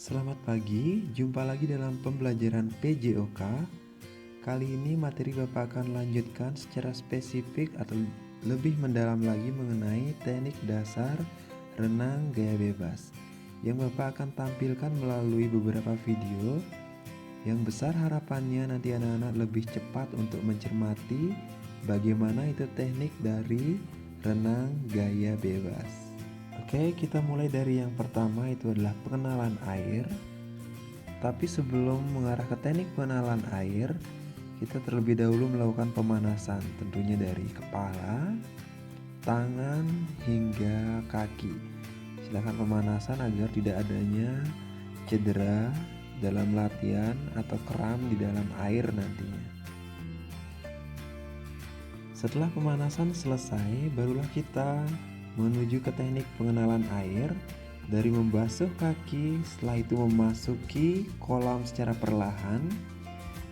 Selamat pagi, jumpa lagi dalam pembelajaran PJOK. Kali ini materi Bapak akan lanjutkan secara spesifik atau lebih mendalam lagi mengenai teknik dasar renang gaya bebas yang Bapak akan tampilkan melalui beberapa video. Yang besar harapannya nanti anak-anak lebih cepat untuk mencermati bagaimana itu teknik dari renang gaya bebas. Oke, kita mulai dari yang pertama, itu adalah pengenalan air. Tapi sebelum mengarah ke teknik pengenalan air, kita terlebih dahulu melakukan pemanasan, tentunya dari kepala, tangan, hingga kaki. Silakan pemanasan agar tidak adanya cedera dalam latihan atau kram di dalam air nantinya. Setelah pemanasan selesai, barulah kita menuju ke teknik pengenalan air dari membasuh kaki, setelah itu memasuki kolam secara perlahan,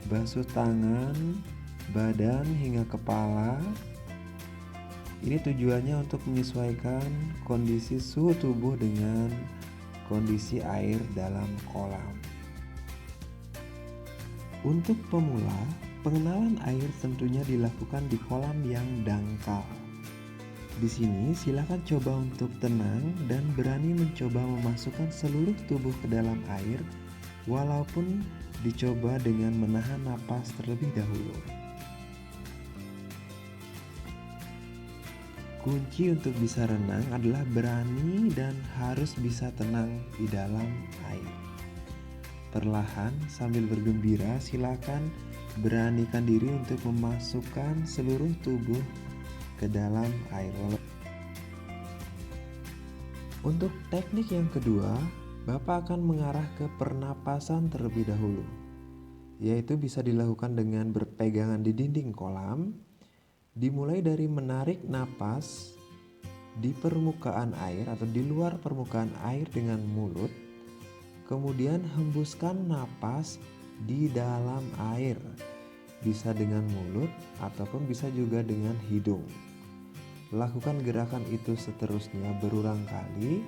basuh tangan, badan hingga kepala. Ini tujuannya untuk menyesuaikan kondisi suhu tubuh dengan kondisi air dalam kolam. Untuk pemula, pengenalan air tentunya dilakukan di kolam yang dangkal. Di sini silakan coba untuk tenang dan berani mencoba memasukkan seluruh tubuh ke dalam air, walaupun dicoba dengan menahan napas terlebih dahulu. Kunci untuk bisa renang adalah berani dan harus bisa tenang di dalam air. Perlahan sambil bergembira, silakan beranikan diri untuk memasukkan seluruh tubuh ke dalam air. Untuk teknik yang kedua, Bapak akan mengarah ke pernapasan terlebih dahulu, yaitu bisa dilakukan dengan berpegangan di dinding kolam, dimulai dari menarik napas di permukaan air atau di luar permukaan air dengan mulut, kemudian hembuskan napas di dalam air, bisa dengan mulut ataupun bisa juga dengan hidung. Lakukan gerakan itu seterusnya berulang kali,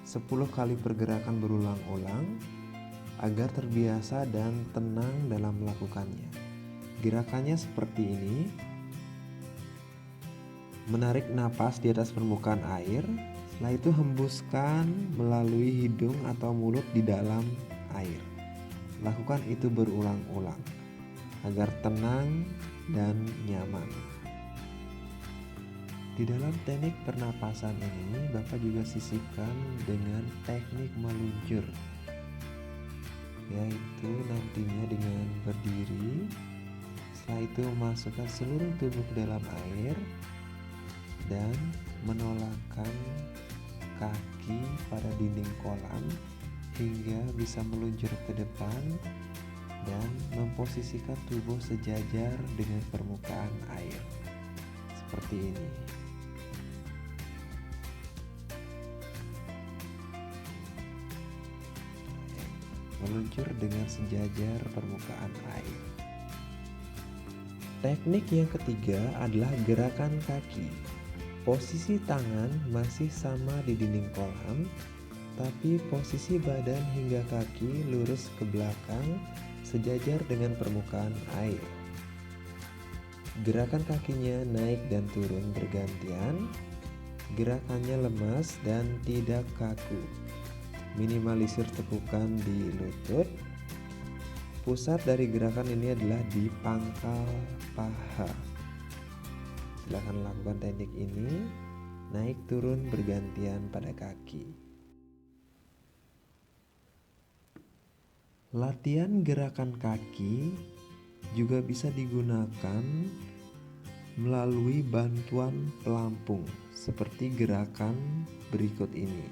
10 kali pergerakan berulang-ulang agar terbiasa dan tenang dalam melakukannya. Gerakannya seperti ini: menarik napas di atas permukaan air, setelah itu hembuskan melalui hidung atau mulut di dalam air. Lakukan itu berulang-ulang agar tenang dan nyaman. Di dalam teknik pernapasan ini, Bapak juga sisipkan dengan teknik meluncur, yaitu nantinya dengan berdiri, setelah itu memasukkan seluruh tubuh ke dalam air dan menolakkan kaki pada dinding kolam hingga bisa meluncur ke depan dan memposisikan tubuh sejajar dengan permukaan air seperti ini. Meluncur dengan sejajar permukaan air. Teknik yang ketiga adalah gerakan kaki. Posisi tangan masih sama di dinding kolam, tapi posisi badan hingga kaki lurus ke belakang sejajar dengan permukaan air. Gerakan kakinya naik dan turun bergantian. Gerakannya lemas dan tidak kaku. Minimalisir tekukan di lutut. Pusat dari gerakan ini adalah di pangkal paha. Silakan lakukan teknik ini, naik turun bergantian pada kaki. Latihan gerakan kaki juga bisa digunakan melalui bantuan pelampung seperti gerakan berikut ini.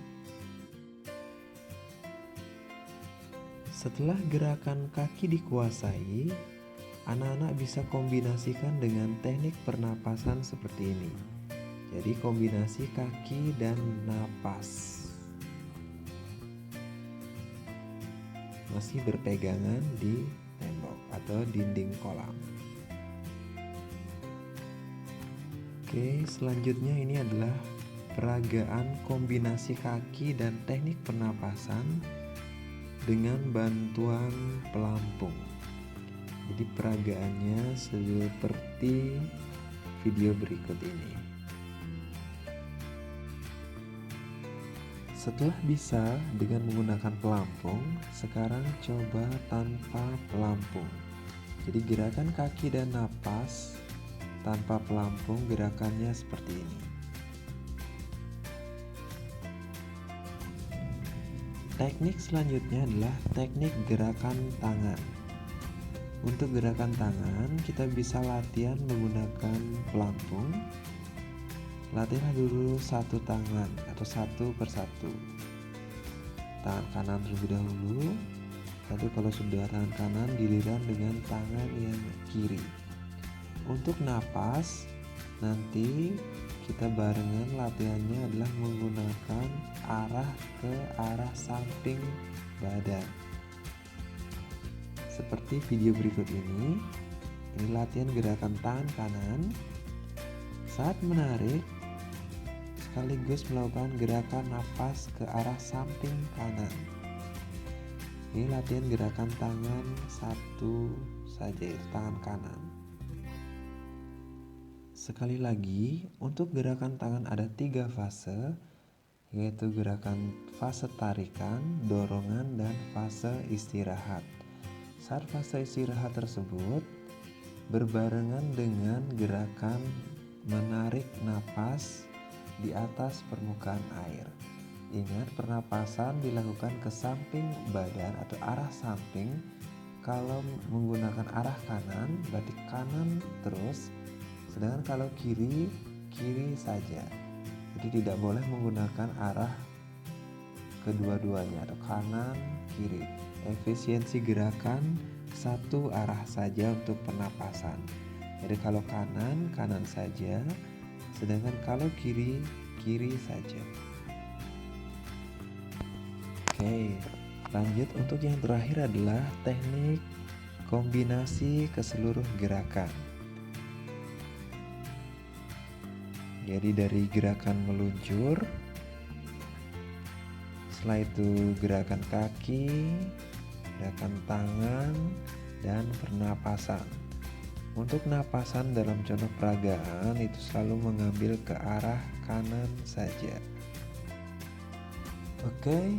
Setelah gerakan kaki dikuasai, anak-anak bisa kombinasikan dengan teknik pernapasan seperti ini. Jadi kombinasi kaki dan napas, masih berpegangan di tembok atau dinding kolam. Oke, selanjutnya ini adalah peragaan kombinasi kaki dan teknik pernapasan dengan bantuan pelampung. Jadi peragaannya seperti video berikut ini. Setelah bisa dengan menggunakan pelampung, sekarang coba tanpa pelampung. Jadi gerakan kaki dan napas tanpa pelampung gerakannya seperti ini. Teknik selanjutnya adalah teknik gerakan tangan. Untuk gerakan tangan, kita bisa latihan menggunakan pelampung. Latihan dulu satu tangan atau satu persatu. Tangan kanan terlebih dahulu. Lalu kalau sudah tangan kanan, giliran dengan tangan yang kiri. Untuk napas, nanti kita barengan latihannya adalah menggunakan arah ke arah samping badan. Seperti video berikut ini latihan gerakan tangan kanan. Saat menarik, sekaligus melakukan gerakan napas ke arah samping kanan. Ini latihan gerakan tangan satu saja, tangan kanan. Sekali lagi, untuk gerakan tangan ada 3 fase, yaitu gerakan fase tarikan, dorongan, dan fase istirahat. Saat fase istirahat tersebut berbarengan dengan gerakan menarik napas di atas permukaan air. Ingat, pernapasan dilakukan ke samping badan atau arah samping. Kalau menggunakan arah kanan, berarti kanan terus. Sedangkan kalau kiri, kiri saja. Jadi tidak boleh menggunakan arah kedua-duanya atau kanan, kiri. Efisiensi gerakan satu arah saja untuk pernapasan. Jadi kalau kanan, kanan saja. Sedangkan kalau kiri, kiri saja. Oke, lanjut untuk yang terakhir adalah teknik kombinasi ke seluruh gerakan. Jadi dari gerakan meluncur, setelah itu gerakan kaki, gerakan tangan, dan pernapasan. Untuk napasan dalam contoh peragaan itu selalu mengambil ke arah kanan saja. Oke,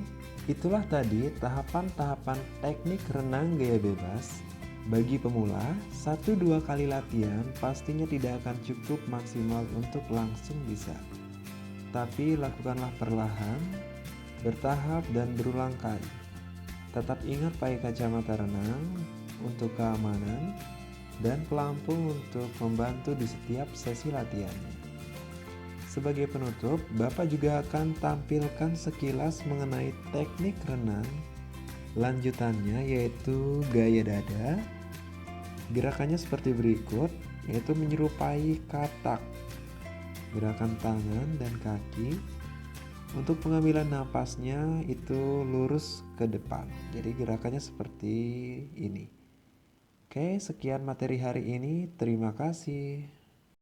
itulah tadi tahapan-tahapan teknik renang gaya bebas. Bagi pemula, 1-2 kali latihan pastinya tidak akan cukup maksimal untuk langsung bisa. Tapi lakukanlah perlahan, bertahap, dan berulang kali. Tetap ingat pakai kacamata renang untuk keamanan dan pelampung untuk membantu di setiap sesi latihannya. Sebagai penutup, Bapak juga akan tampilkan sekilas mengenai teknik renang lanjutannya, yaitu gaya dada. Gerakannya seperti berikut, yaitu menyerupai katak. Gerakan tangan dan kaki. Untuk pengambilan napasnya itu lurus ke depan. Jadi gerakannya seperti ini. Oke, sekian materi hari ini. Terima kasih.